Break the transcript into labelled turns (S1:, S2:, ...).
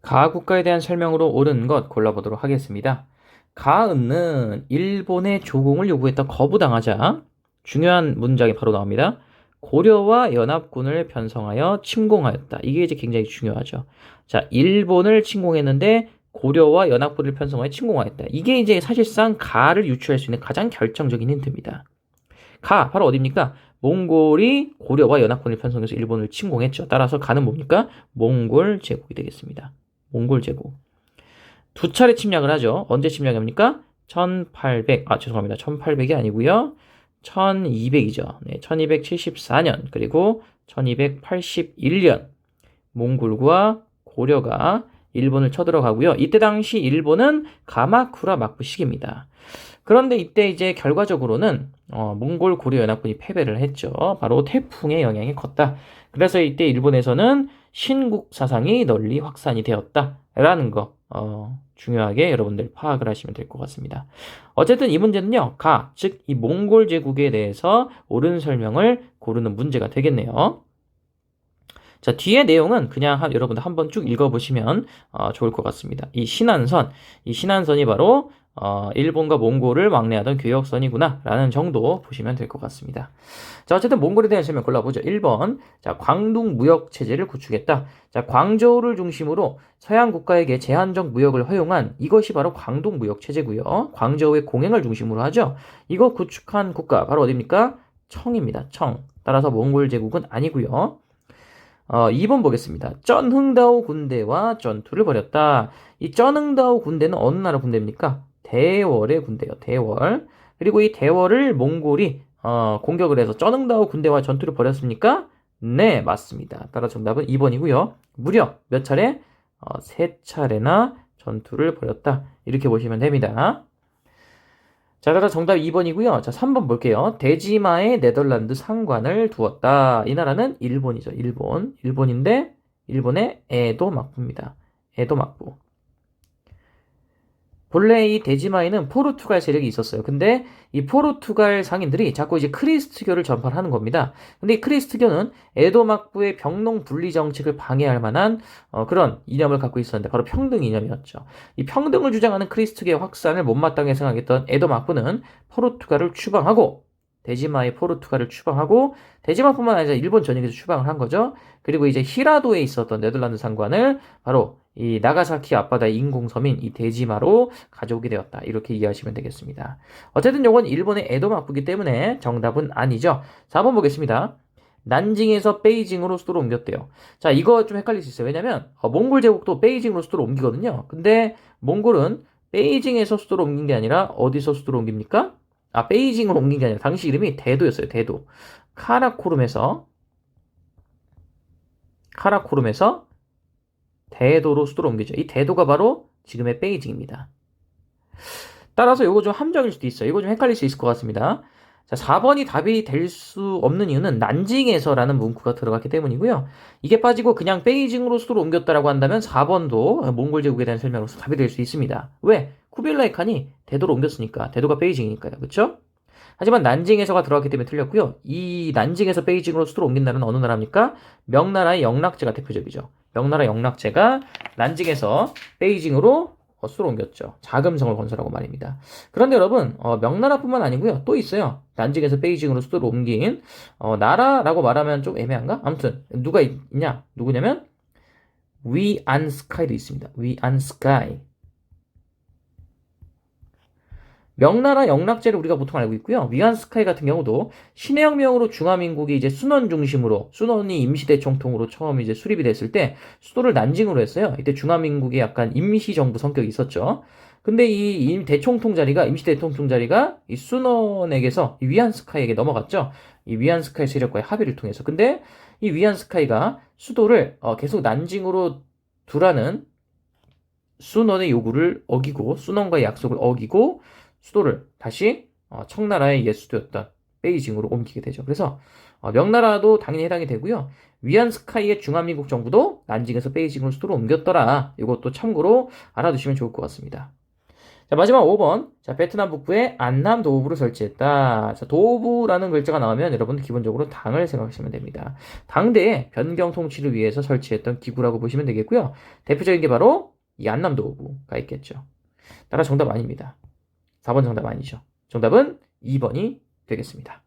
S1: 가 국가에 대한 설명으로 옳은 것 골라보도록 하겠습니다. 가은은 일본의 조공을 요구했다 거부당하자 중요한 문장이 바로 나옵니다. 고려와 연합군을 편성하여 침공하였다. 이게 이제 굉장히 중요하죠. 자, 일본을 침공했는데 고려와 연합군을 편성하여 침공하였다. 이게 이제 사실상 가를 유추할 수 있는 가장 결정적인 힌트입니다. 가 바로 어디입니까? 몽골이 고려와 연합군을 편성해서 일본을 침공했죠. 따라서 가는 뭡니까? 몽골 제국이 되겠습니다. 몽골 제국. 두 차례 침략을 하죠. 언제 침략합니까? 1800이 아니고요. 1200이죠. 네, 1274년 그리고 1281년 몽골과 고려가 일본을 쳐들어가고요. 이때 당시 일본은 가마쿠라 막부 시기입니다. 그런데 이때 이제 결과적으로는 몽골 고려 연합군이 패배를 했죠. 바로 태풍의 영향이 컸다. 그래서 이때 일본에서는 신국 사상이 널리 확산이 되었다라는 거 중요하게 여러분들 파악을 하시면 될 것 같습니다. 어쨌든 이 문제는요. 즉 이 몽골 제국에 대해서 옳은 설명을 고르는 문제가 되겠네요. 자, 뒤에 내용은 그냥 여러분들 한번 쭉 읽어보시면 좋을 것 같습니다. 이 신안선이 바로 일본과 몽골을 왕래하던 교역선이구나 라는 정도 보시면 될 것 같습니다. 자, 어쨌든 몽골에 대한 설명 골라보죠. 1번, 자, 광둥 무역 체제를 구축했다. 자, 광저우를 중심으로 서양 국가에게 제한적 무역을 허용한 이것이 바로 광둥 무역 체제고요. 광저우의 공행을 중심으로 하죠. 이거 구축한 국가 바로 어디입니까? 청입니다. 청. 따라서 몽골 제국은 아니고요. 2번 보겠습니다. 쩐흥다오 군대와 전투를 벌였다. 이 쩐흥다오 군대는 어느 나라 군대입니까? 대월의 군대요. 대월. 그리고 이 대월을 몽골이 공격을 해서 쩐흥다오 군대와 전투를 벌였습니까? 네, 맞습니다. 따라 정답은 2번이고요. 무려 몇 차례? 3차례나 전투를 벌였다. 이렇게 보시면 됩니다. 자, 따라 정답 2번이고요. 자, 3번 볼게요. 대지마에 네덜란드 상관을 두었다. 이 나라는 일본이죠. 일본. 일본인데 일본의 에도 막부입니다. 에도 막부. 본래 이 대지마에는 포르투갈 세력이 있었어요. 근데 이 포르투갈 상인들이 자꾸 이제 크리스트교를 전파하는 겁니다. 근데 이 크리스트교는 에도 막부의 병농 분리 정책을 방해할 만한 그런 이념을 갖고 있었는데 바로 평등 이념이었죠. 이 평등을 주장하는 크리스트교의 확산을 못마땅하게 생각했던 에도 막부는 포르투갈을 추방하고 대지마의 포르투갈을 추방하고 대지마뿐만 아니라 일본 전역에서 추방을 한 거죠. 그리고 이제 히라도에 있었던 네덜란드 상관을 바로 이 나가사키 앞바다의 인공섬인 이 대지마로 가져오게 되었다. 이렇게 이해하시면 되겠습니다. 어쨌든 이건 일본의 에도 막부기 때문에 정답은 아니죠. 4번 보겠습니다. 난징에서 베이징으로 수도를 옮겼대요. 자, 이거 좀 헷갈릴 수 있어요. 왜냐면 몽골 제국도 베이징으로 수도를 옮기거든요. 근데 몽골은 베이징에서 수도를 옮긴 게 아니라 어디서 수도를 옮깁니까? 베이징으로 옮긴 게 아니라 당시 이름이 대도였어요. 대도. 카라코름에서 대도로 수도를 옮기죠. 이 대도가 바로 지금의 베이징입니다. 따라서 이거 좀 함정일 수도 있어요. 이거 좀 헷갈릴 수 있을 것 같습니다. 자, 4번이 답이 될 수 없는 이유는 난징에서라는 문구가 들어갔기 때문이고요. 이게 빠지고 그냥 베이징으로 수도를 옮겼다라고 한다면 4번도 몽골 제국에 대한 설명으로서 답이 될 수 있습니다. 왜? 쿠빌라이 칸이 대도로 옮겼으니까. 대도가 베이징이니까요. 그렇죠? 하지만 난징에서가 들어갔기 때문에 틀렸고요. 이 난징에서 베이징으로 수도를 옮긴 나라는 어느 나라입니까? 명나라의 영락제가 대표적이죠. 명나라 영락제가 난징에서 베이징으로 수도를 옮겼죠. 자금성을 건설하고 말입니다. 그런데 여러분, 명나라뿐만 아니고요. 또 있어요. 난징에서 베이징으로 수도를 옮긴 나라라고 말하면 좀 애매한가? 아무튼 누가 있냐? 누구냐면 위안스카이도 있습니다. 위안스카이. 명나라 영락제를 우리가 보통 알고 있고요. 위안스카이 같은 경우도 신의 혁명으로 중화민국이 이제 순원 중심으로 순원이 임시대총통으로 처음 이제 수립이 됐을 때 수도를 난징으로 했어요. 이때 중화민국이 약간 임시정부 성격이 있었죠. 근데 이 대총통 자리가 임시대총통 자리가 이 순원에게서 이 위안스카이에게 넘어갔죠. 이 위안스카이 세력과의 합의를 통해서. 근데 이 위안스카이가 수도를 계속 난징으로 두라는 순원의 요구를 어기고 순원과의 약속을 어기고 수도를 다시 청나라의 옛 수도였던 베이징으로 옮기게 되죠. 그래서 명나라도 당연히 해당이 되고요. 위안스카이의 중화민국 정부도 난징에서 베이징으로 수도로 옮겼더라. 이것도 참고로 알아두시면 좋을 것 같습니다. 자, 마지막 5번. 자, 베트남 북부에 안남 도읍부를 설치했다. 자, 도읍부라는 글자가 나오면 여러분 기본적으로 당을 생각하시면 됩니다. 당대의 변경 통치를 위해서 설치했던 기구라고 보시면 되겠고요. 대표적인 게 바로 이 안남 도읍부가 있겠죠. 따라 정답 아닙니다. 4번 정답 아니죠. 정답은 2번이 되겠습니다.